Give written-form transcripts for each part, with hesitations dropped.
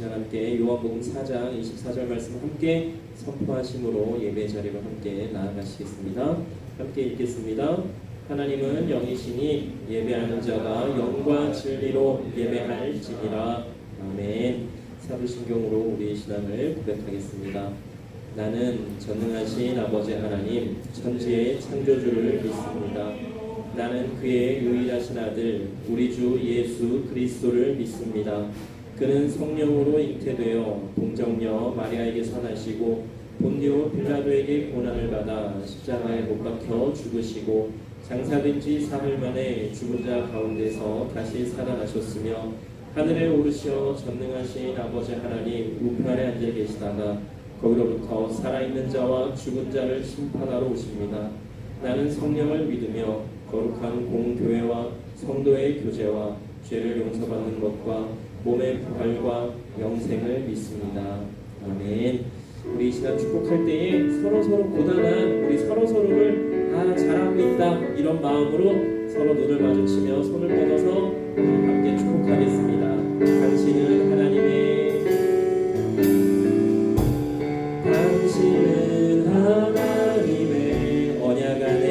함께 요한복음 4장 24절 말씀 함께 선포하심으로 예배 자리로 함께 나아가시겠습니다. 함께 읽겠습니다. 하나님은 영이시니 예배하는 자가 영과 진리로 예배할지니라. 아멘. 사도신경으로 우리의 신앙을 고백하겠습니다. 나는 전능하신 아버지 하나님 천지의 창조주를 믿습니다. 나는 그의 유일하신 아들 우리 주 예수 그리스도를 믿습니다. 그는 성령으로 잉태되어 동정녀 마리아에게서 나시고 본디오 빌라도에게 고난을 받아 십자가에 못 박혀 죽으시고 장사된 지 사흘 만에 죽은 자 가운데서 다시 살아나셨으며 하늘에 오르시어 전능하신 아버지 하나님 우편에 앉아 계시다가 거기로부터 살아있는 자와 죽은 자를 심판하러 오십니다. 나는 성령을 믿으며 거룩한 공교회와 성도의 교제와 죄를 용서받는 것과 몸의 부활과 영생을 믿습니다. 아멘. 우리 이 시간 축복할 때에 서로 고단한 우리 서로를 잘하고 있다 이런 마음으로 서로 눈을 마주치며 손을 뻗어서 함께 축복하겠습니다. 당신은 하나님의 언약 안에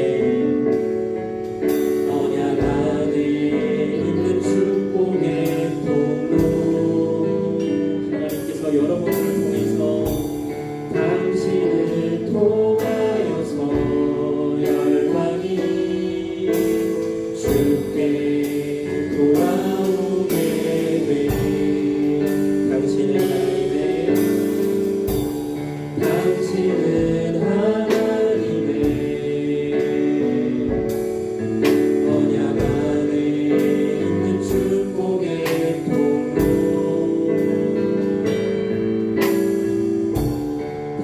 있는 축복의 하나님께서 여러분을 통해서 당신을 통하여서 열방이 주께 돌아오게 되니 당신은 하나님의 언약 안에 있는 축복의 통로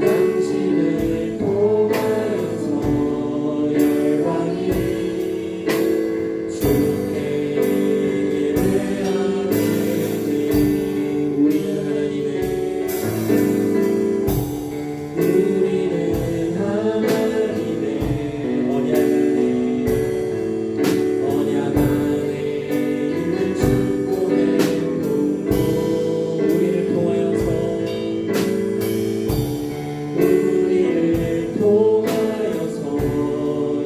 당신을 통하여서 열방이 주께 예배하게 되니 우리는 하나님의 언약 안에 있는 축복의 통로 우리를 통하여서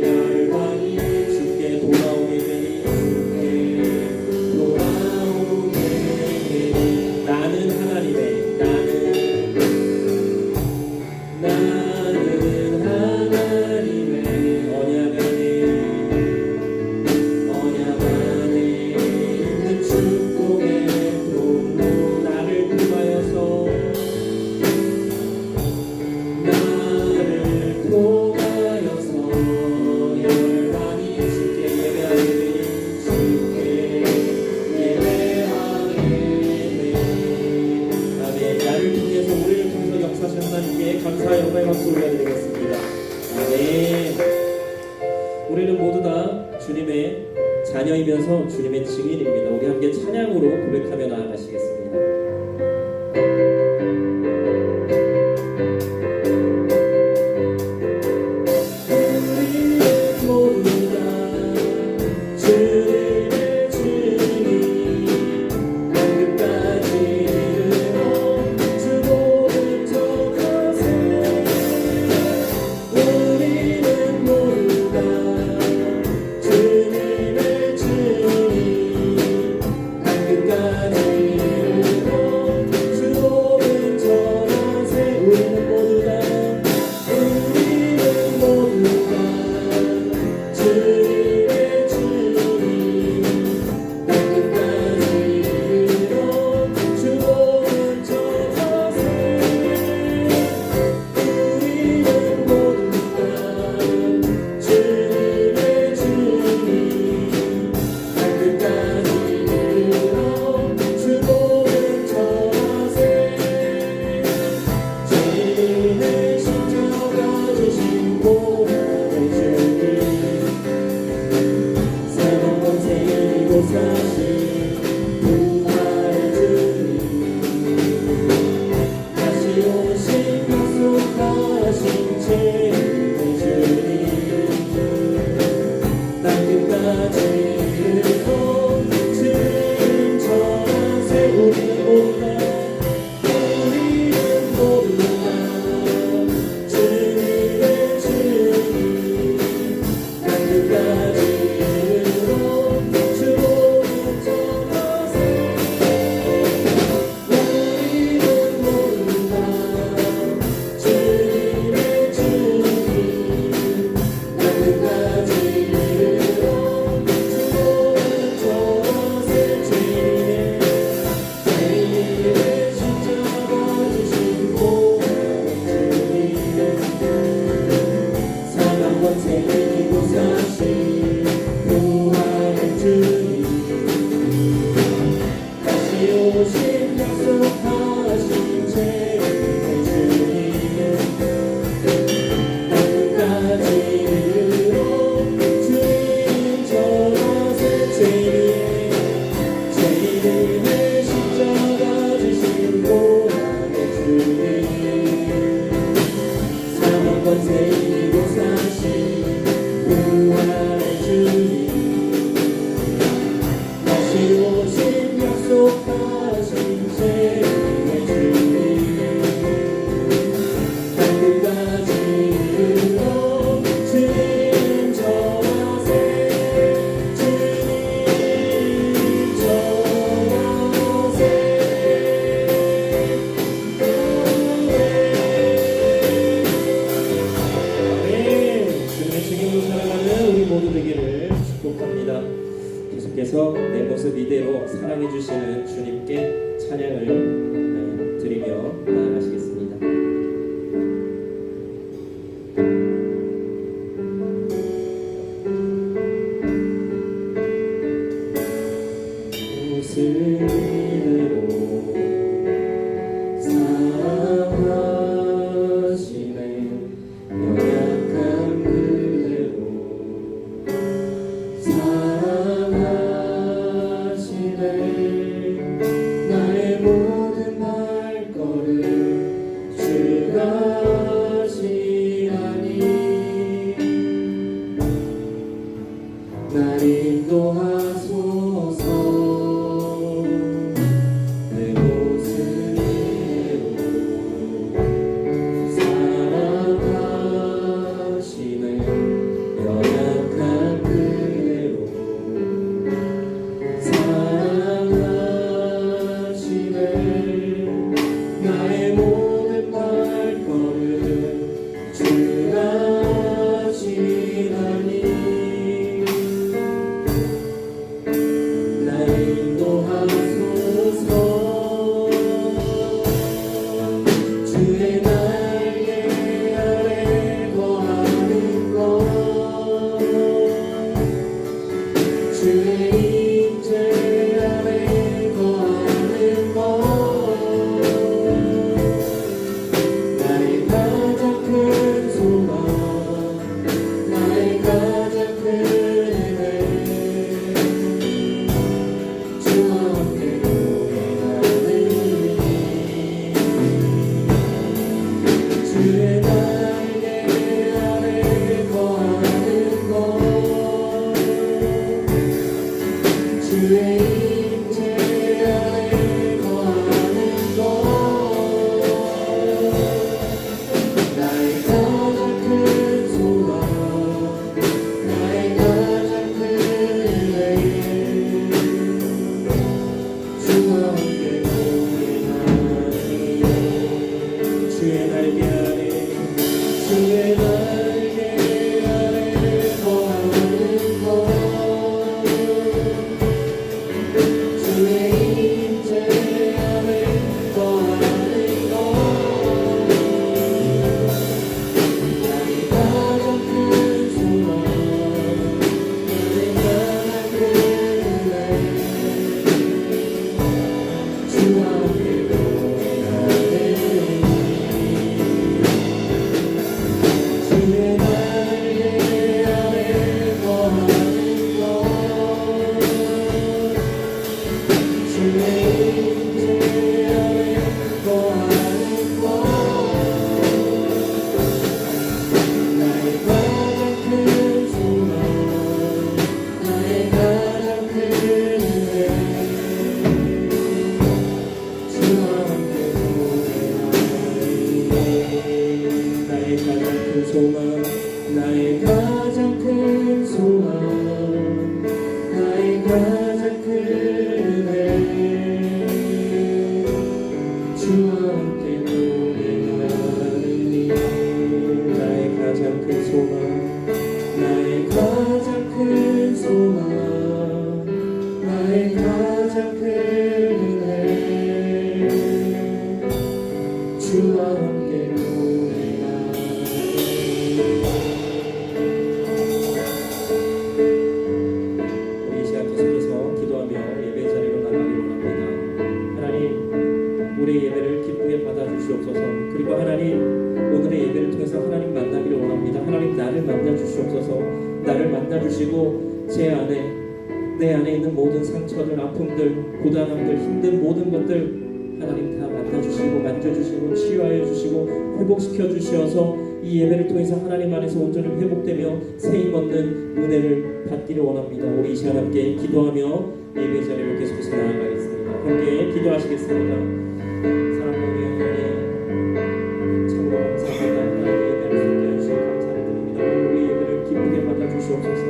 열방이 주께 돌아오게 되니 나는 하나님의 언약 안에 있는 축복의 통로 나를 통하여서 열방이 주께 예배하게 되니 주께 예배하게 되니 아멘. 나를 통해서 우리를 통해서 역사하신 하나님께 감사와 영광의 박수 올려드리겠습니다. 아멘. 우리는 모두 다 주님의 자녀이면서 주님의 증인입니다. 우리 함께 찬양으로 고백하며 나아가시겠습니다. 주님의 증인 사랑해 주시는 주님께 찬양을 드리며 나아가시겠습니다. 모습으로 사랑하시네 연약한 그대로 사랑하시네 나의 모든 발걸음 주가 하시나니 날 인도하소서 내 모습으로 사랑하시네 연약한 그대로 사랑하시네 나의 모든 발걸음 주가 하시나니 날 인도하소서 주의 날개 아래 거하는 것 주의 임재 아래 거하는 것 나의 가장 큰 소망 나의 가장 큰 은혜 주와 함께 노래하느니 주의 날개 아래 거하는 것 주의 임재 아래 거하는 것 나의 가장 큰 소망 나의 가장 큰 은혜 주와 함께 노래하니 주의 날개 아래 주의 날개 아래 거하는 것 주의 임재 아래 거하는 것 나의 가장 큰 소망 나의 가장 큰 은혜 주와 함께 노래하네 주의 날개 아래 거하는 것 주의 임재 아래 거하는 것 나의 가장 큰 소망 나의 가장 큰 은혜 주와 함께 노래하리 나의 가장 큰 소망 나의 가장 큰 소망 나의 가장 큰 은혜 주와 함께 노래하리 나의 가장 큰 소망 나의 가장 큰 소망 나의 가장 큰 은혜 주와 함께 노래하리 우리 이 시간 계속해서 기도하며 예배 자리로 나가기로 합니다. 하나님 우리의 예배를 기쁘게 받아주시옵소서. 그리고 하나님 오늘의 예배를 통해서 하나님 만나기를 원합니다. 하나님 나를 만나주시옵소서. 나를 만나주시고 내 안에 있는 모든 상처들, 아픔들, 고단함들, 힘든 모든 것들 하나님 다 만나주시고 만져주시고 치유하여 주시고 회복시켜 주시어서 이 예배를 통해서 하나님 안에서 온전히 회복되며 세임 얻는 은혜를 받기를 원합니다. 우리 이 시간 함께 기도하며 예배 자리로 계속해서 나아가겠습니다. 함께 기도하시겠습니다. 사랑하는 하나님 참으로 감사합니다. 하나님 예배를 함께 해주시고 감사를 드립니다. 우리 예배를 기쁘게 받아주시옵소서.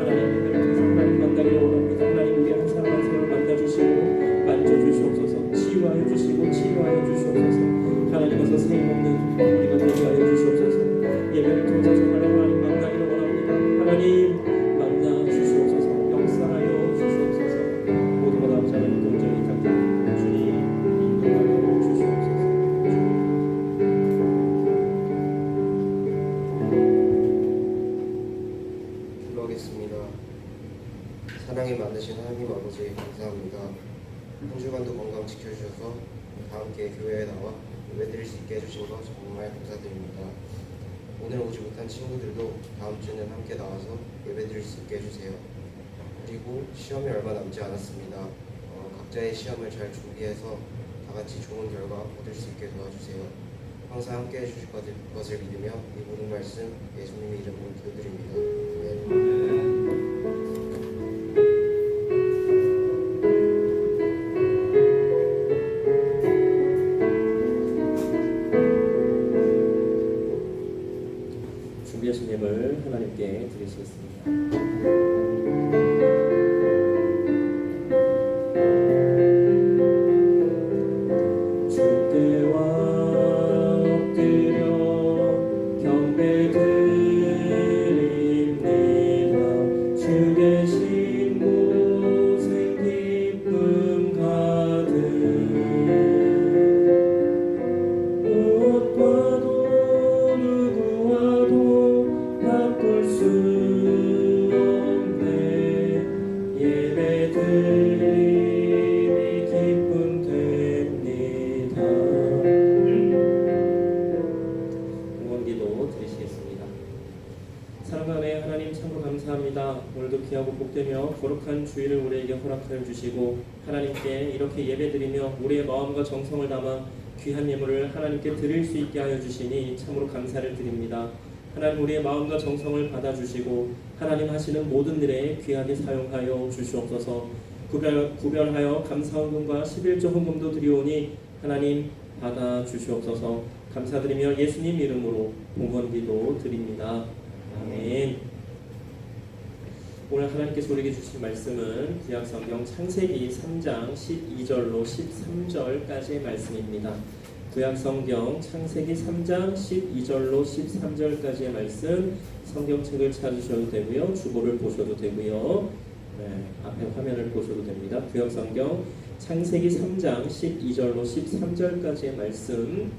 하나님 예배를 통해서 하나님 만나기를 원합니다. 하나님 우리 한 사람 한 사람을 만나주시고 만져주시옵소서. 치유하여 주시고 치유하여 주시옵소서. 하나님 와서 세임 없는 우리가 되게 하여 주시옵소서. 예배를 통해서 하나님 만나기를 원합니다. 하나님 만나 주시옵소서. 역사하여 주시옵소서. 모든 것 앞자는 한 주간도 건강 지켜주셔서 다 함께 교회에 나와 예배드릴 수 있게 해주신 것 정말 감사드립니다. 오늘 오지 못한 친구들도 다음 주는 함께 나와서 예배드릴 수 있게 해주세요. 그리고 시험이 얼마 남지 않았습니다. 각자의 시험을 잘 준비해서 다 같이 좋은 결과 얻을 수 있게 도와주세요. 항상 함께 해주실 것을 믿으며 이 모든 말씀 예수님의 이름으로 기도드립니다. 아멘. 준비하신 예물 하나님께 드리시겠습니다. 사랑하는 하나님 참으로 감사합니다. 오늘도 귀하고 복되며 거룩한 주일을 우리에게 허락하여 주시고 하나님께 이렇게 예배드리며 우리의 마음과 정성을 담아 귀한 예물을 하나님께 드릴 수 있게 하여 주시니 참으로 감사를 드립니다. 하나님 우리의 마음과 정성을 받아주시고 하나님 하시는 모든 일에 귀하게 사용하여 주시옵소서. 구별하여 감사헌금과 11조 헌금도 드리오니 하나님 받아주시옵소서. 감사드리며 예수님 이름으로 봉헌기도 드립니다. 아멘. 오늘 하나님께서 우리에게 주신 말씀은 구약성경 창세기 3장 12절로 13절까지의 말씀입니다. 구약성경 창세기 3장 12절로 13절까지의 말씀 성경책을 찾으셔도 되고요. 주보를 보셔도 되고요. 앞에 화면을 보셔도 됩니다. 구약성경 창세기 3장 12절로 13절까지의 말씀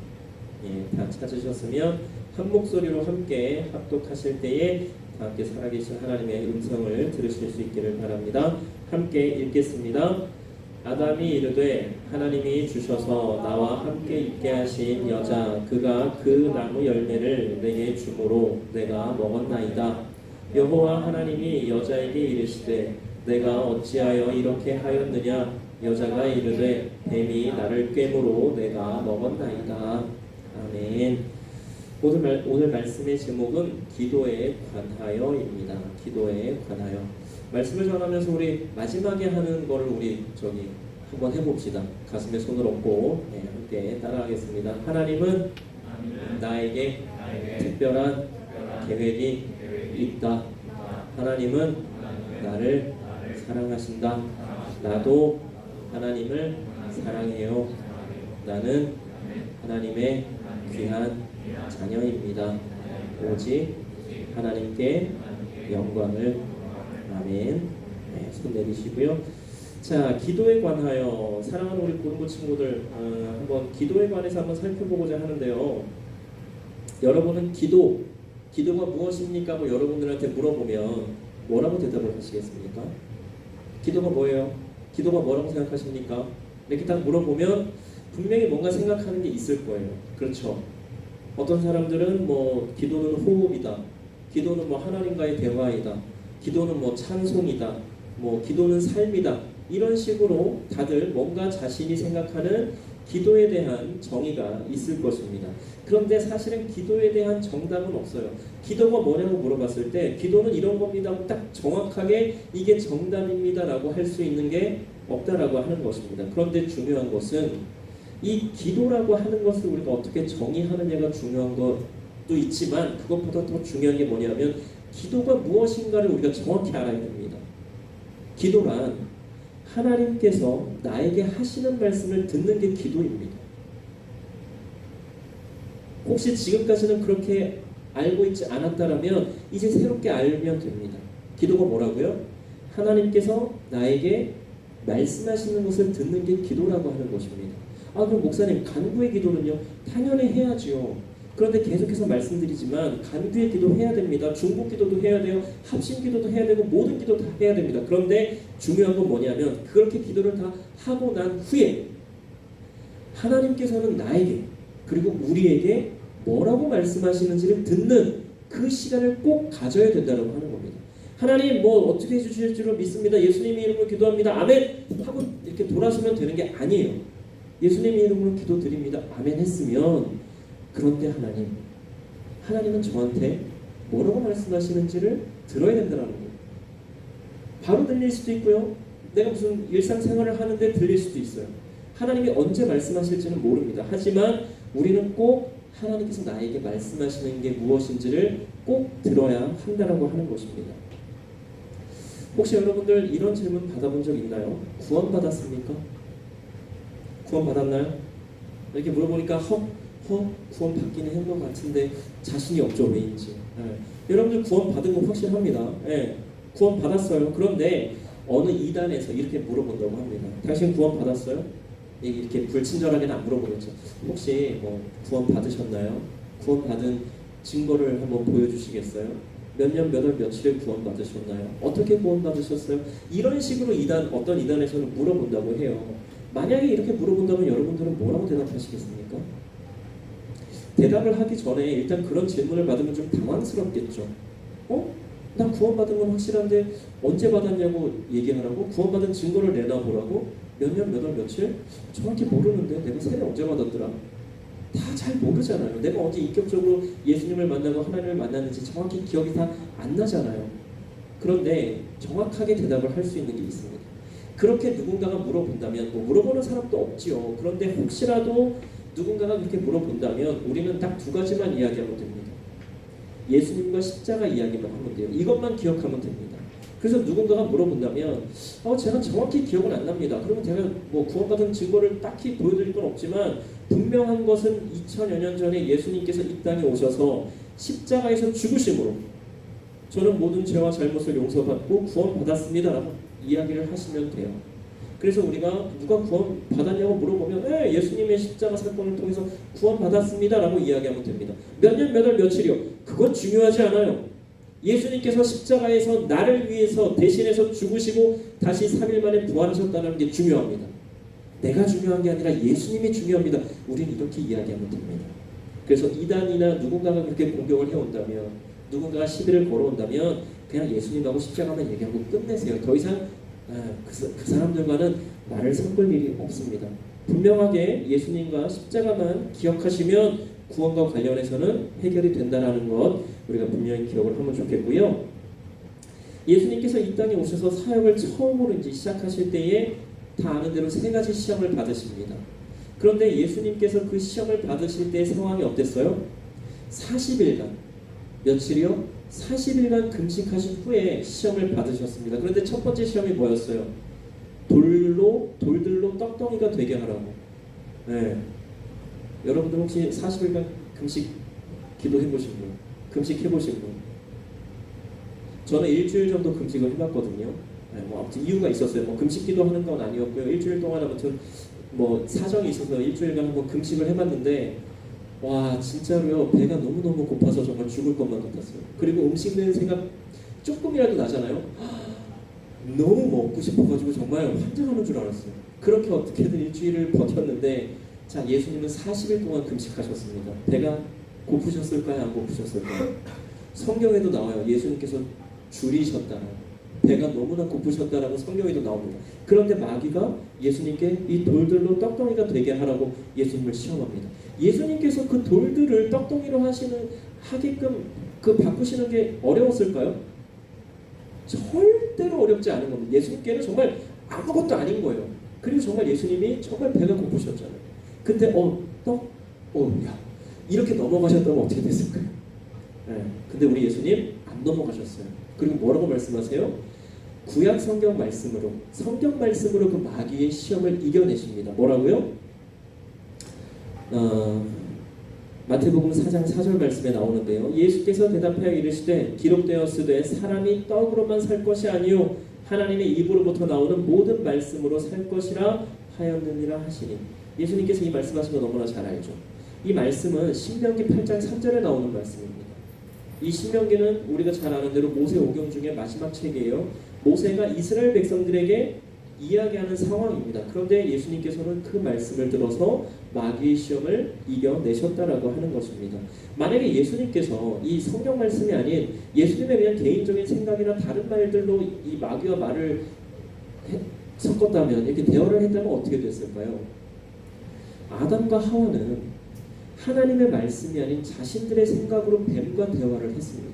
다 찾으셨으면 한 목소리로 함께 합독하실 때에 다 함께 살아계신 하나님의 음성을 들으실 수 있기를 바랍니다. 함께 읽겠습니다. 아담이 이르되 하나님이 주셔서 나와 함께 있게 하신 여자 그가 그 나무 열매를 내게 주므로 내가 먹었나이다. 여호와 하나님이 여자에게 이르시되 내가 어찌하여 이렇게 하였느냐. 여자가 이르되 뱀이 나를 꿰므로 내가 먹었나이다. 아멘. 오늘 말씀의 제목은 기도에 관하여입니다. 기도에 관하여. 말씀을 전하면서 우리 마지막에 하는 거를 우리 한번 해봅시다. 가슴에 손을 얹고 함께 따라하겠습니다. 하나님은 나에게 특별한 계획이 있다. 하나님은 나를 사랑하신다. 나도 하나님을 사랑해요. 나는 하나님의 귀한 자녀입니다. 오직 하나님께 영광을. 아멘. 손 내리시고요. 자, 기도에 관하여 사랑하는 우리 고등부 친구들 한번 기도에 관해서 한번 살펴보고자 하는데요. 여러분은 기도가 무엇입니까? 뭐 여러분들한테 물어보면 뭐라고 대답을 하시겠습니까? 기도가 뭐예요? 기도가 뭐라고 생각하십니까? 이렇게 딱 물어보면 분명히 뭔가 생각하는 게 있을 거예요. 그렇죠? 어떤 사람들은 기도는 호흡이다. 기도는 하나님과의 대화이다. 기도는 찬송이다. 기도는 삶이다. 이런 식으로 다들 뭔가 자신이 생각하는 기도에 대한 정의가 있을 것입니다. 그런데 사실은 기도에 대한 정답은 없어요. 기도가 뭐냐고 물어봤을 때 기도는 이런 겁니다 하고 딱 정확하게 이게 정답입니다 라고 할 수 있는 게 없다라고 하는 것입니다. 그런데 중요한 것은 이 기도라고 하는 것을 우리가 어떻게 정의하느냐가 중요한 것도 있지만 그것보다 더 중요한 게 뭐냐면 기도가 무엇인가를 우리가 정확히 알아야 됩니다. 기도란 하나님께서 나에게 하시는 말씀을 듣는 게 기도입니다. 혹시 지금까지는 그렇게 알고 있지 않았다라면 이제 새롭게 알면 됩니다. 기도가 뭐라고요? 하나님께서 나에게 말씀하시는 것을 듣는 게 기도라고 하는 것입니다. 그럼 목사님 간구의 기도는요? 당연히 해야지요. 그런데 계속해서 말씀드리지만 간구의 기도 해야 됩니다. 중보 기도도 해야 돼요. 합심 기도도 해야 되고 모든 기도 다 해야 됩니다. 그런데 중요한 건 뭐냐면 그렇게 기도를 다 하고 난 후에 하나님께서는 나에게 그리고 우리에게 뭐라고 말씀하시는지를 듣는 그 시간을 꼭 가져야 된다고 하는 겁니다. 하나님 뭐 어떻게 해주실 줄을 믿습니다. 예수님의 이름으로 기도합니다. 아멘 하고 이렇게 돌아서면 되는 게 아니에요. 예수님의 이름으로 기도드립니다. 아멘 했으면 그런데 하나님은 저한테 뭐라고 말씀하시는지를 들어야 된다는 거예요. 바로 들릴 수도 있고요. 내가 무슨 일상생활을 하는데 들릴 수도 있어요. 하나님이 언제 말씀하실지는 모릅니다. 하지만 우리는 꼭 하나님께서 나에게 말씀하시는 게 무엇인지를 꼭 들어야 한다라고 하는 것입니다. 혹시 여러분들 이런 질문 받아본 적 있나요? 구원받았습니까? 구원받았나요? 이렇게 물어보니까 구원 받기는 한 것 같은데 자신이 없죠. 왜인지. 여러분들 구원 받은 거 확실합니다. 구원 받았어요. 그런데 어느 이단에서 이렇게 물어본다고 합니다. 당신 구원 받았어요? 이렇게 불친절하게는 안 물어보겠죠. 혹시 뭐 구원 받으셨나요? 구원 받은 증거를 한번 보여주시겠어요? 몇 년, 몇 월, 며칠에 구원 받으셨나요? 어떻게 구원 받으셨어요? 이런 식으로 어떤 이단에서는 물어본다고 해요. 만약에 이렇게 물어본다면 여러분들은 뭐라고 대답하시겠습니까? 대답을 하기 전에 일단 그런 질문을 받으면 좀 당황스럽겠죠. 나 구원받은 건 확실한데 언제 받았냐고 얘기하라고? 구원받은 증거를 내놔보라고? 몇 년, 몇 월, 며칠? 정확히 모르는데 내가 세례 언제 받았더라? 다 잘 모르잖아요. 내가 언제 인격적으로 예수님을 만나고 하나님을 만났는지 정확히 기억이 다 안 나잖아요. 그런데 정확하게 대답을 할 수 있는 게 있습니다. 그렇게 누군가가 물어본다면 물어보는 사람도 없지요. 그런데 혹시라도 누군가가 그렇게 물어본다면 우리는 딱 두 가지만 이야기하면 됩니다. 예수님과 십자가 이야기만 하면 돼요. 이것만 기억하면 됩니다. 그래서 누군가가 물어본다면 제가 정확히 기억은 안 납니다. 그러면 제가 구원받은 증거를 딱히 보여드릴 건 없지만 분명한 것은 2000여 년 전에 예수님께서 이 땅에 오셔서 십자가에서 죽으심으로 저는 모든 죄와 잘못을 용서받고 구원받았습니다 라고 이야기를 하시면 돼요. 그래서 우리가 누가 구원 받았냐고 물어보면 예수님의 십자가 사건을 통해서 구원 받았습니다 라고 이야기하면 됩니다. 몇 년, 몇 월, 며칠이요? 그건 중요하지 않아요. 예수님께서 십자가에서 나를 위해서 대신해서 죽으시고 다시 3일 만에 부활하셨다는 게 중요합니다. 내가 중요한 게 아니라 예수님이 중요합니다. 우리는 이렇게 이야기하면 됩니다. 그래서 이단이나 누군가가 그렇게 공격을 해온다면 누군가가 시비를 걸어온다면 그냥 예수님하고 십자가만 얘기하고 끝내세요. 더 이상 그 사람들과는 말을 섞을 일이 없습니다. 분명하게 예수님과 십자가만 기억하시면 구원과 관련해서는 해결이 된다는 것 우리가 분명히 기억을 하면 좋겠고요. 예수님께서 이 땅에 오셔서 사역을 처음으로 이제 시작하실 때에 다 아는 대로 3가지 시험을 받으십니다. 그런데 예수님께서 그 시험을 받으실 때의 상황이 어땠어요? 40일간 며칠이요? 40일간 금식하신 후에 시험을 받으셨습니다. 그런데 첫 번째 시험이 뭐였어요? 돌들로 떡덩이가 되게 하라고. 여러분들 혹시 40일간 금식 기도해보신 분? 금식해보신 분? 저는 일주일 정도 금식을 해봤거든요. 아무튼 이유가 있었어요. 금식 기도하는 건 아니었고요. 일주일 동안 아무튼 사정이 있어서 일주일간 한번 금식을 해봤는데 와 진짜로요. 배가 너무너무 고파서 정말 죽을 것만 같았어요. 그리고 음식 냄새가 조금이라도 나잖아요. 너무 먹고 싶어가지고 정말 환장하는 줄 알았어요. 그렇게 어떻게든 일주일을 버텼는데 자 예수님은 40일 동안 금식하셨습니다. 배가 고프셨을까요? 안 고프셨을까요? 성경에도 나와요. 예수님께서 줄이셨다는 배가 너무나 고프셨다라고 성경에도 나옵니다. 그런데 마귀가 예수님께 이 돌들로 떡덩이가 되게 하라고 예수님을 시험합니다. 예수님께서 그 돌들을 떡덩이로 하게끔 바꾸시는 게 어려웠을까요? 절대로 어렵지 않은 겁니다. 예수님께는 정말 아무것도 아닌 거예요. 그리고 정말 예수님이 정말 배가 고프셨잖아요. 근데 야 이렇게 넘어가셨다면 어떻게 됐을까요? 근데 우리 예수님 안 넘어가셨어요. 그리고 뭐라고 말씀하세요? 구약 성경 말씀으로 그 마귀의 시험을 이겨내십니다. 뭐라고요? 마태복음 4장 4절 말씀에 나오는데요. 예수께서 대답하여 이르시되 기록되었으되 사람이 떡으로만 살 것이 아니요 하나님의 입으로부터 나오는 모든 말씀으로 살 것이라 하였느니라 하시니. 예수님께서 이 말씀하신 거 너무나 잘 알죠. 이 말씀은 신명기 8장 3절에 나오는 말씀입니다. 이 신명기는 우리가 잘 아는 대로 모세오경 중에 마지막 책이에요. 모세가 이스라엘 백성들에게 이야기하는 상황입니다. 그런데 예수님께서는 그 말씀을 들어서 마귀의 시험을 이겨내셨다라고 하는 것입니다. 만약에 예수님께서 이 성경 말씀이 아닌 예수님의 그냥 개인적인 생각이나 다른 말들로 이 마귀와 말을 섞었다면, 이렇게 대화를 했다면 어떻게 됐을까요? 아담과 하와는 하나님의 말씀이 아닌 자신들의 생각으로 뱀과 대화를 했습니다.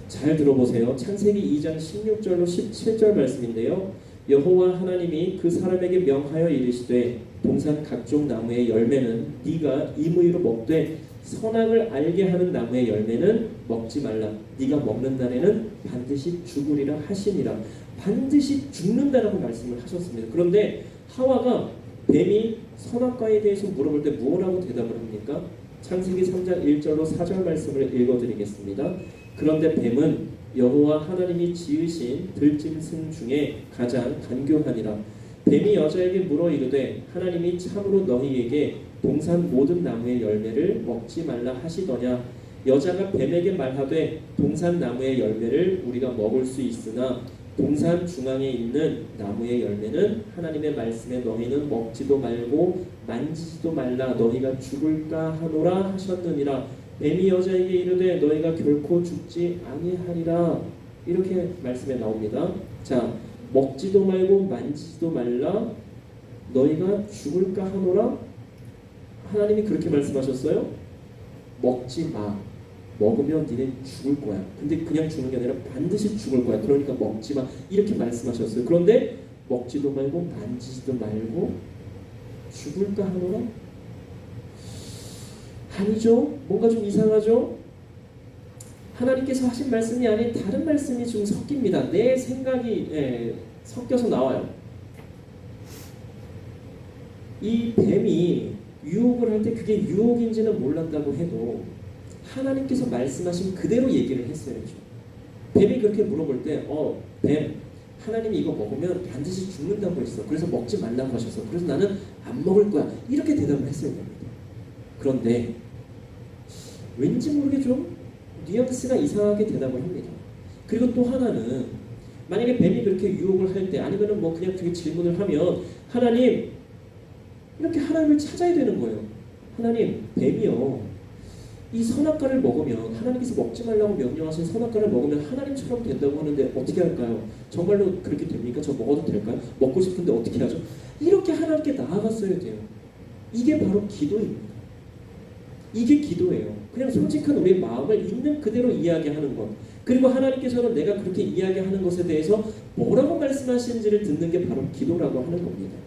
잘 들어보세요. 창세기 2장 16절로 17절 말씀인데요. 여호와 하나님이 그 사람에게 명하여 이르시되 동산 각종 나무의 열매는 네가 임의로 먹되 선악을 알게 하는 나무의 열매는 먹지 말라. 네가 먹는 날에는 반드시 죽으리라 하시니라. 반드시 죽는다라고 말씀을 하셨습니다. 그런데 하와가 뱀이 선악과에 대해서 물어볼 때 무엇라고 대답을 합니까? 창세기 3장 1절로 4절 말씀을 읽어드리겠습니다. 그런데 뱀은 여호와 하나님이 지으신 들짐승 중에 가장 간교하니라. 뱀이 여자에게 물어 이르되 하나님이 참으로 너희에게 동산 모든 나무의 열매를 먹지 말라 하시더냐. 여자가 뱀에게 말하되 동산 나무의 열매를 우리가 먹을 수 있으나 동산 중앙에 있는 나무의 열매는 하나님의 말씀에 너희는 먹지도 말고 만지지도 말라. 너희가 죽을까 하노라 하셨느니라. 뱀이 여자에게 이르되 너희가 결코 죽지 아니하리라. 이렇게 말씀에 나옵니다. 자, 먹지도 말고 만지지도 말라. 너희가 죽을까 하노라. 하나님이 그렇게 말씀하셨어요? 먹지 마. 먹으면 니네 죽을 거야. 근데 그냥 죽는 게 아니라 반드시 죽을 거야. 그러니까 먹지 마. 이렇게 말씀하셨어요. 그런데 먹지도 말고 만지지도 말고 죽을까 하노라? 아니죠. 뭔가 좀 이상하죠. 하나님께서 하신 말씀이 아닌 다른 말씀이 좀 섞입니다. 내 생각이 섞여서 나와요. 이 뱀이 유혹을 할 때 그게 유혹인지는 몰랐다고 해도 하나님께서 말씀하신 그대로 얘기를 했어야죠. 뱀이 그렇게 물어볼 때 뱀, 하나님이 이거 먹으면 반드시 죽는다고 했어. 그래서 먹지 말라고 하셔서 그래서 나는 안 먹을 거야. 이렇게 대답을 했어야 됩니다. 그런데 왠지 모르게 좀 뉘앙스가 이상하게 대답을 합니다. 그리고 또 하나는 만약에 뱀이 그렇게 유혹을 할 때 아니면은 뭐 그냥 그렇게 질문을 하면 하나님 이렇게 하나님을 찾아야 되는 거예요. 하나님, 뱀이요 이 선악과를 먹으면 하나님께서 먹지 말라고 명령하신 선악과를 먹으면 하나님처럼 된다고 하는데 어떻게 할까요? 정말로 그렇게 됩니까? 저 먹어도 될까요? 먹고 싶은데 어떻게 하죠? 이렇게 하나님께 나아갔어야 돼요. 이게 바로 기도입니다. 이게 기도예요. 그냥 솔직한 우리의 마음을 있는 그대로 이야기하는 것. 그리고 하나님께서는 내가 그렇게 이야기하는 것에 대해서 뭐라고 말씀하시는지를 듣는 게 바로 기도라고 하는 겁니다.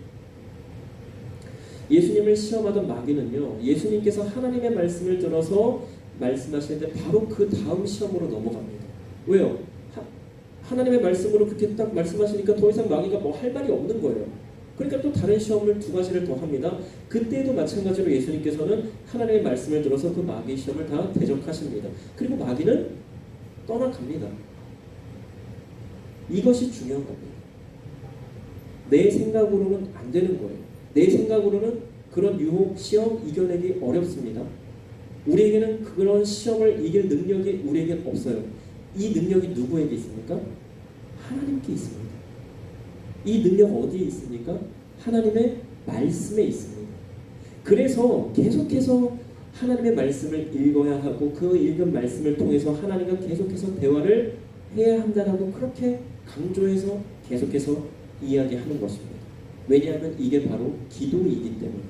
예수님을 시험하던 마귀는요, 예수님께서 하나님의 말씀을 들어서 말씀하실 때 바로 그 다음 시험으로 넘어갑니다. 왜요? 하나님의 말씀으로 그렇게 딱 말씀하시니까 더 이상 마귀가 뭐 할 말이 없는 거예요. 그러니까 또 다른 시험을 두 가지를 더 합니다. 그때도 마찬가지로 예수님께서는 하나님의 말씀을 들어서 그 마귀의 시험을 다 대적하십니다. 그리고 마귀는 떠나갑니다. 이것이 중요한 겁니다. 내 생각으로는 안 되는 거예요. 내 생각으로는 그런 유혹, 시험 이겨내기 어렵습니다. 우리에게는 그런 시험을 이길 능력이 우리에게 없어요. 이 능력이 누구에게 있습니까? 하나님께 있습니다. 이 능력 어디에 있습니까? 하나님의 말씀에 있습니다. 그래서 계속해서 하나님의 말씀을 읽어야 하고 그 읽은 말씀을 통해서 하나님과 계속해서 대화를 해야 한다라고 그렇게 강조해서 계속해서 이야기하는 것입니다. 왜냐하면 이게 바로 기도이기 때문에.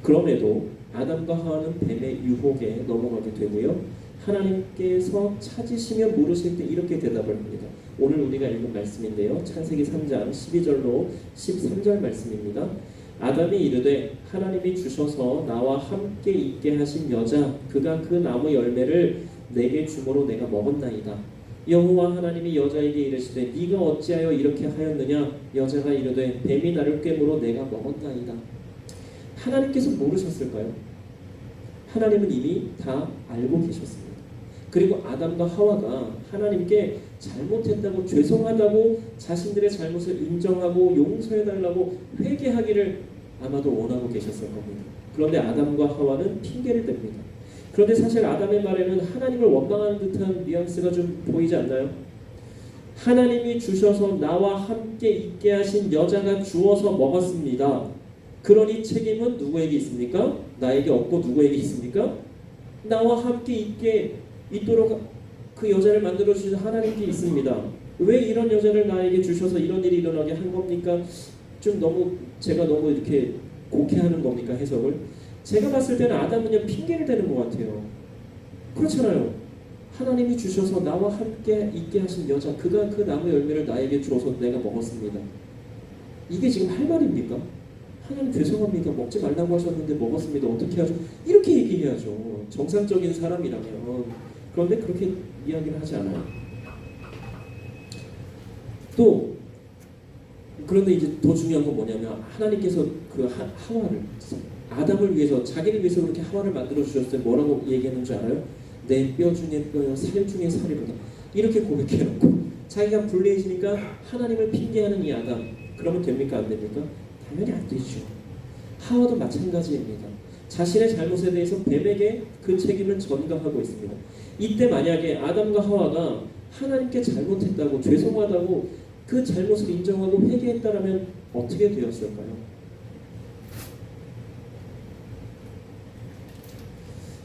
그럼에도 아담과 하와는 뱀의 유혹에 넘어가게 되고요. 하나님께서 찾으시며 물으실 때 이렇게 대답을 합니다. 오늘 우리가 읽은 말씀인데요. 창세기 3장 12절로 13절 말씀입니다. 아담이 이르되 하나님이 주셔서 나와 함께 있게 하신 여자 그가 그 나무 열매를 내게 주므로 내가 먹었나이다. 여호와 하나님이 여자에게 이르시되 네가 어찌하여 이렇게 하였느냐. 여자가 이르되 뱀이 나를 꿰므로 내가 먹었나이다. 하나님께서 모르셨을까요? 하나님은 이미 다 알고 계셨습니다. 그리고 아담과 하와가 하나님께 잘못했다고 죄송하다고 자신들의 잘못을 인정하고 용서해달라고 회개하기를 아마도 원하고 계셨을 겁니다. 그런데 아담과 하와는 핑계를 댑니다. 그런데 사실 아담의 말에는 하나님을 원망하는 듯한 뉘앙스가 좀 보이지 않나요? 하나님이 주셔서 나와 함께 있게 하신 여자가 주어서 먹었습니다. 그러니 책임은 누구에게 있습니까? 나에게 없고 누구에게 있습니까? 나와 함께 있도록 그 여자를 만들어 주신 하나님께 있습니다. 왜 이런 여자를 나에게 주셔서 이런 일이 일어나게 한 겁니까? 좀 너무 제가 너무 이렇게 곡해하는 겁니까, 해석을? 제가 봤을 때는 아담은요 핑계를 대는 것 같아요. 그렇잖아요. 하나님이 주셔서 나와 함께 있게 하신 여자, 그가 그 나무 열매를 나에게 주어서 내가 먹었습니다. 이게 지금 할 말입니까? 하나님 죄송합니다. 먹지 말라고 하셨는데 먹었습니다. 어떻게 하죠? 이렇게 얘기해야죠. 정상적인 사람이라면. 그런데 그렇게 이야기를 하지 않아요. 또 그런데 이제 더 중요한 건 뭐냐면 하나님께서 그 하와를 아담을 위해서 자기를 위해서 그렇게 하와를 만들어 주셨을 때 뭐라고 얘기하는 줄 알아요? 내 뼈 중에 뼈요 살 중에 살이로다. 이렇게 고백해놓고 자기가 불리해지니까 하나님을 핑계하는 이 아담, 그러면 됩니까 안 됩니까? 당연히 안 되죠. 하와도 마찬가지입니다. 자신의 잘못에 대해서 뱀에게 그 책임을 전가하고 있습니다. 이때 만약에 아담과 하와가 하나님께 잘못했다고 죄송하다고 그 잘못을 인정하고 회개했다라면 어떻게 되었을까요?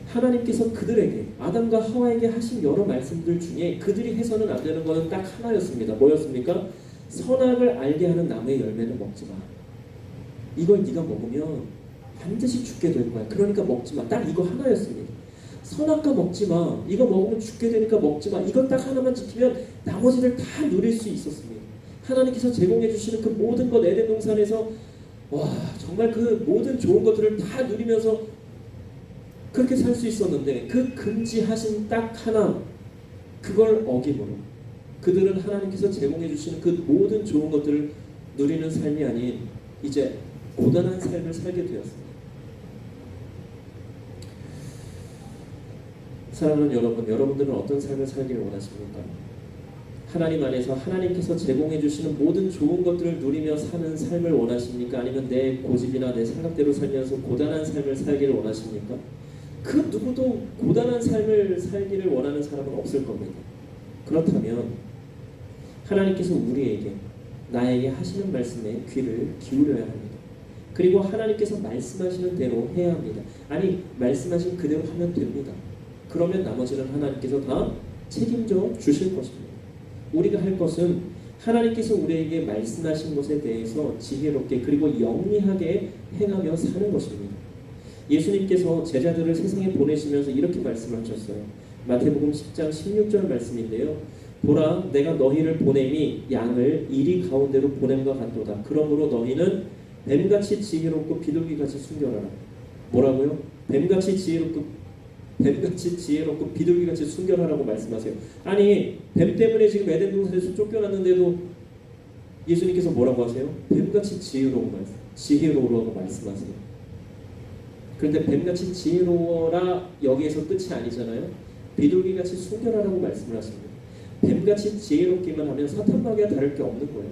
하나님께서 그들에게 아담과 하와에게 하신 여러 말씀들 중에 그들이 해서는 안 되는 것은 딱 하나였습니다. 뭐였습니까? 선악을 알게 하는 나무의 열매는 먹지 마. 이걸 네가 먹으면 반드시 죽게 될 거야. 그러니까 먹지 마. 딱 이거 하나였습니다. 선악과 먹지 마. 이거 먹으면 죽게 되니까 먹지 마. 이건 딱 하나만 지키면 나머지를 다 누릴 수 있었습니다. 하나님께서 제공해 주시는 그 모든 것 에덴 동산에서 와 정말 그 모든 좋은 것들을 다 누리면서 그렇게 살 수 있었는데 그 금지하신 딱 하나 그걸 어김으로 그들은 하나님께서 제공해 주시는 그 모든 좋은 것들을 누리는 삶이 아닌 이제 고단한 삶을 살게 되었습니다. 사랑하는 여러분, 여러분들은 어떤 삶을 살기를 원하십니까? 하나님 안에서 하나님께서 제공해 주시는 모든 좋은 것들을 누리며 사는 삶을 원하십니까? 아니면 내 고집이나 내 생각대로 살면서 고단한 삶을 살기를 원하십니까? 그 누구도 고단한 삶을 살기를 원하는 사람은 없을 겁니다. 그렇다면 하나님께서 우리에게 나에게 하시는 말씀에 귀를 기울여야 합니다. 그리고 하나님께서 말씀하시는 대로 해야 합니다. 아니 말씀하신 그대로 하면 됩니다. 그러면 나머지는 하나님께서 다 책임져 주실 것입니다. 우리가 할 것은 하나님께서 우리에게 말씀하신 것에 대해서 지혜롭게 그리고 영리하게 행하며 사는 것입니다. 예수님께서 제자들을 세상에 보내시면서 이렇게 말씀을 하셨어요. 마태복음 10장 16절 말씀인데요. 보라 내가 너희를 보냄이 양을 이리 가운데로 보냄과 같도다. 그러므로 너희는 뱀같이 지혜롭고 비둘기같이 순결하라. 뭐라고요? 뱀같이 지혜롭고 비둘기같이 순결하라고 말씀하세요. 아니 뱀 때문에 지금 에덴 동산에서 쫓겨났는데도 예수님께서 뭐라고 하세요? 뱀같이 지혜로우라고 말씀하세요. 그런데 뱀같이 지혜로워라 여기에서 끝이 아니잖아요. 비둘기같이 순결하라고 말씀을 하십니다. 뱀같이 지혜롭기만 하면 사탄마귀와 다를 게 없는 거예요.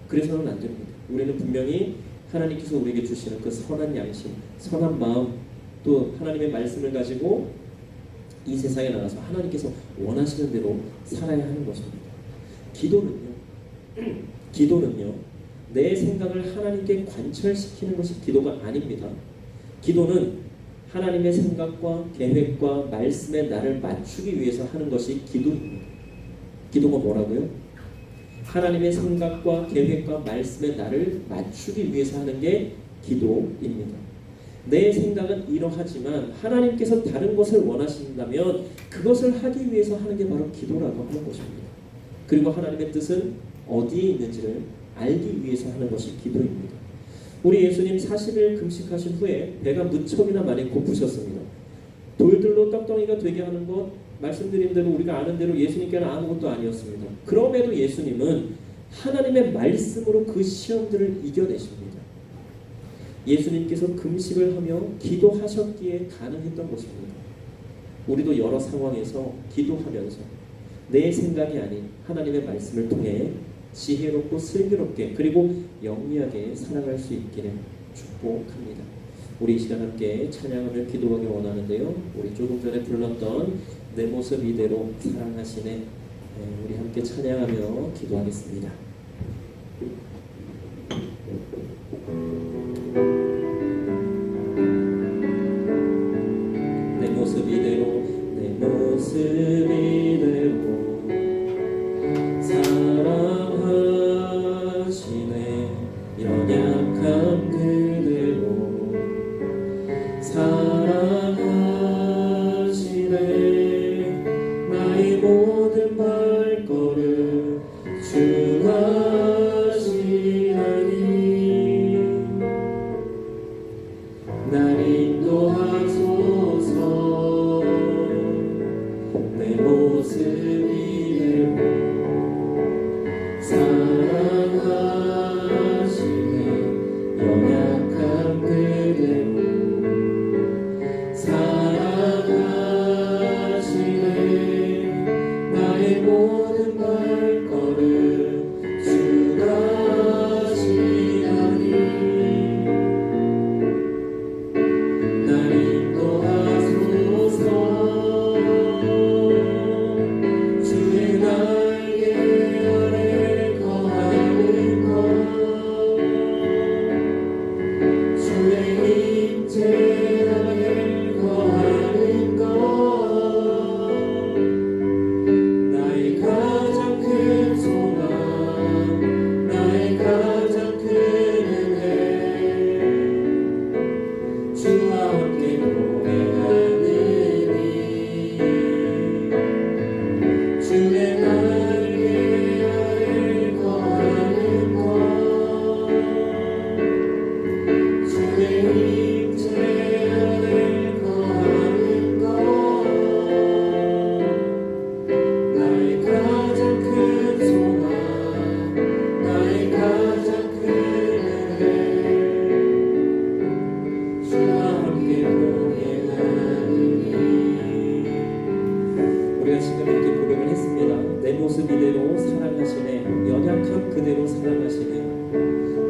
그래서는 안 됩니다. 우리는 분명히 하나님께서 우리에게 주시는 그 선한 양심, 선한 마음, 또 하나님의 말씀을 가지고 이 세상에 나가서 하나님께서 원하시는 대로 살아야 하는 것입니다. 기도는요 내 생각을 하나님께 관철시키는 것이 기도가 아닙니다. 기도는 하나님의 생각과 계획과 말씀에 나를 맞추기 위해서 하는 것이 기도입니다. 기도가 뭐라고요? 하나님의 생각과 계획과 말씀에 나를 맞추기 위해서 하는 게 기도입니다. 내 생각은 이러하지만 하나님께서 다른 것을 원하신다면 그것을 하기 위해서 하는 게 바로 기도라고 하는 것입니다. 그리고 하나님의 뜻은 어디에 있는지를 알기 위해서 하는 것이 기도입니다. 우리 예수님 40일 금식하신 후에 배가 무척이나 많이 고프셨습니다. 돌들로 떡덩이가 되게 하는 것 말씀드린 대로 우리가 아는 대로 예수님께는 아무것도 아니었습니다. 그럼에도 예수님은 하나님의 말씀으로 그 시험들을 이겨내십니다. 예수님께서 금식을 하며 기도하셨기에 가능했던 것입니다. 우리도 여러 상황에서 기도하면서 내 생각이 아닌 하나님의 말씀을 통해 지혜롭고 슬기롭게 그리고 영리하게 살아갈 수 있기를 축복합니다. 우리 이 시간 함께 찬양하며 기도하기 원하는데요. 우리 조금 전에 불렀던 내 모습 이대로 사랑하시네, 우리 함께 찬양하며 기도하겠습니다. 내 모습 이대로, 내 모습 이대로 사랑하시네, 연약한 그대로 사랑하시네, 나의 모든 발걸음 주가 시하니 날 인도하소서. 내 모습 이대로 사랑하시네, 연약한 그대로 사랑하시네, 나의 모든 발걸음 주가 시하니 날 인도하소서. 주의 날개 아래 거하는 것, 주의 임재 아래 거하는 것, 나의 가장 큰 소망, 나의 가장 큰 은혜, 주와 함께 동행하느니 주의 날개 아래 거하는 것, 주의 임재 아래 거하는 것, 나의 가장 큰 소망, 나의 가장 큰 은혜, 주와 함께 동행하느니. 우리가 지금 이렇게 고백을 했습니다. 내 모습 이대로 사랑하시네, 연약한 그대로 사랑하시네.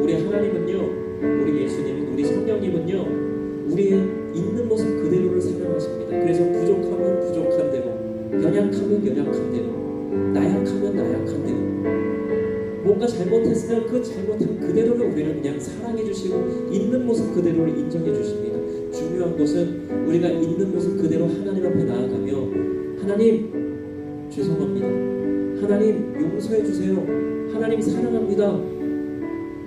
우리 하나님은요, 우리 예수님은, 우리 성령님은요, 우리의 있는 모습 그대로를 사랑하십니다. 그래서 부족하면 부족한 대로, 연약하면 연약한 대로, 나약하면 나약한 대로, 뭔가 잘못했으면 그 잘못한 그대로를 우리를 그냥 사랑해 주시고 있는 모습 그대로를 인정해 주십니다. 중요한 것은 우리가 있는 모습 그대로 하나님 앞에 나아가며 하나님 죄송합니다, 하나님 용서해 주세요, 하나님 사랑합니다,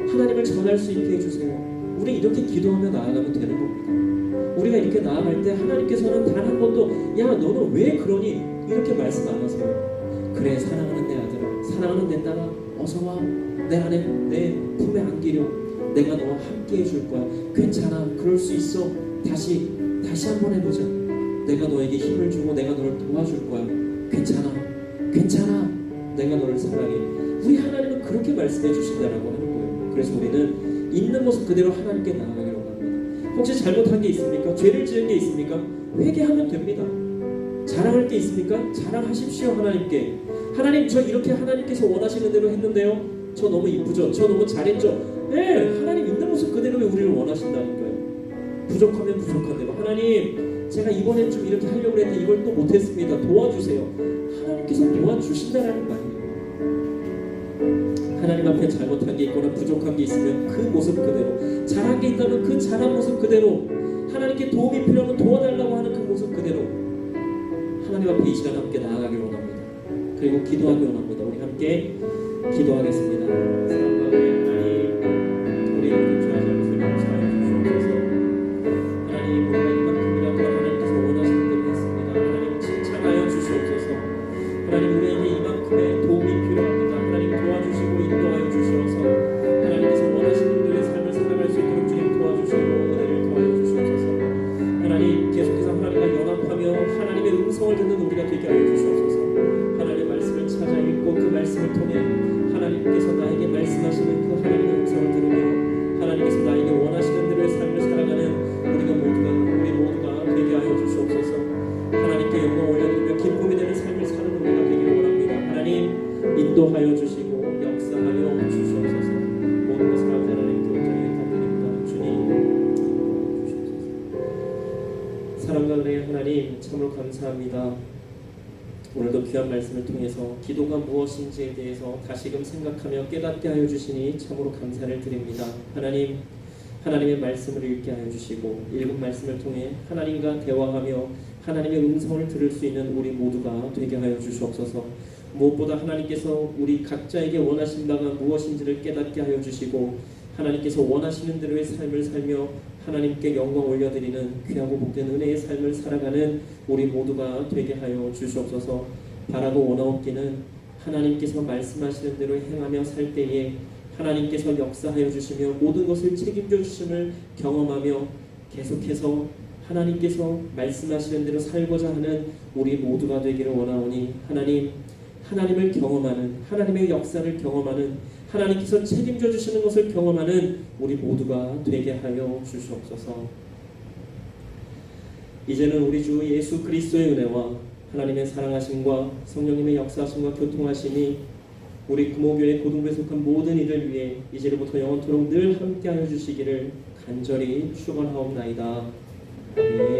하나님을 전할 수 있게 해주세요. 우리 이렇게 기도하며 나아가면 되는 겁니다. 우리가 이렇게 나아갈 때 하나님께서는 단 한 번도 야 너는 왜 그러니 이렇게 말씀 안 하세요. 그래 사랑하는 내 아들아, 사랑하는 내 딸아, 어서와 내 안에 내 품에 안기려, 내가 너와 함께 해줄 거야. 괜찮아, 그럴 수 있어. 다시 한번 해보자. 내가 너에게 힘을 주고 내가 너를 도와줄 거야. 괜찮아, 내가 너를 사랑해. 우리 하나님은 그렇게 말씀해 주신다라고 하는 거예요. 그래서 우리는 있는 모습 그대로 하나님께 나아가기로 합니다. 혹시 잘못한 게 있습니까? 죄를 지은 게 있습니까? 회개하면 됩니다. 자랑할 게 있습니까? 자랑하십시오. 하나님께. 하나님, 저 이렇게 하나님께서 원하시는 대로 했는데요, 저 너무 이쁘죠? 저 너무 잘했죠? 네, 하나님 있는 모습 그대로 우리를 원하신다니까요. 부족하면 부족한 대로, 하나님 제가 이번엔 좀 이렇게 하려고 했는데 이걸 또 못했습니다, 도와주세요. 하나님께서 도와주신다라는 말이에요. 하나님 앞에 잘못한 게 있거나 부족한 게 있으면 그 모습 그대로, 잘한 게 있다면 그 잘한 모습 그대로, 하나님께 도움이 필요하면 도와달라고 하는 그 모습 그대로 하나님 앞에 이 시간 함께 나아가길 원합니다. 그리고 기도하기 원합니다. 우리 함께 기도하겠습니다. 사랑과 은혜의 하나님, 우리를 근처하셔서 용서하여 주시옵소서. 하나님, 우리가 이만큼이라도 하나님께서 원하시는 대로 했습니다. 하나님 칭찬하여 주시옵소서. 하나님, 우리에게 이만큼의 도움이 필요합니다. 하나님 도와주시고 인도하여 주시옵소서. 하나님께서 원하시는 대로의 삶을 살아갈 수 있도록 주님 도와주시고 은혜를 더하여 주시옵소서. 하나님, 계속해서 하나님과 연합하며 하나님의 음성을 듣는 우리가 되게 하여 주시옵소서. 하나님의 말씀을 찾아 읽고 그 말씀을 통해 하나님께서 나에게 말씀하신 사랑과 은혜의 하나님 참으로 감사합니다. 오늘도 귀한 말씀을 통해서 기도가 무엇인지에 대해서 다시금 생각하며 깨닫게 하여 주시니 참으로 감사를 드립니다. 하나님, 하나님의 말씀을 읽게 하여 주시고 읽은 말씀을 통해 하나님과 대화하며 하나님의 음성을 들을 수 있는 우리 모두가 되게 하여 주시옵소서. 무엇보다 하나님께서 우리 각자에게 원하신 바가 무엇인지를 깨닫게 하여 주시고 하나님께서 원하시는 대로의 삶을 살며 하나님께 영광 올려드리는 귀하고 복된 은혜의 삶을 살아가는 우리 모두가 되게 하여 주시옵소서. 바라고 원하옵기는 하나님께서 말씀하시는 대로 행하며 살 때에 하나님께서 역사하여 주시며 모든 것을 책임져 주심을 경험하며 계속해서 하나님께서 말씀하시는 대로 살고자 하는 우리 모두가 되기를 원하오니 하나님, 하나님을 경험하는 하나님의 역사를 경험하는 하나님께서 책임져 주시는 것을 경험하는 우리 모두가 되게 하여 주시옵소서. 이제는 우리 주 예수 그리스도의 은혜와 하나님의 사랑하심과 성령님의 역사하심과 교통하심이 우리 금호교회 고등부에 속한 모든 이들 위해 이제로부터 영원토록 늘 함께하여 주시기를 간절히 축원하옵나이다. 아멘.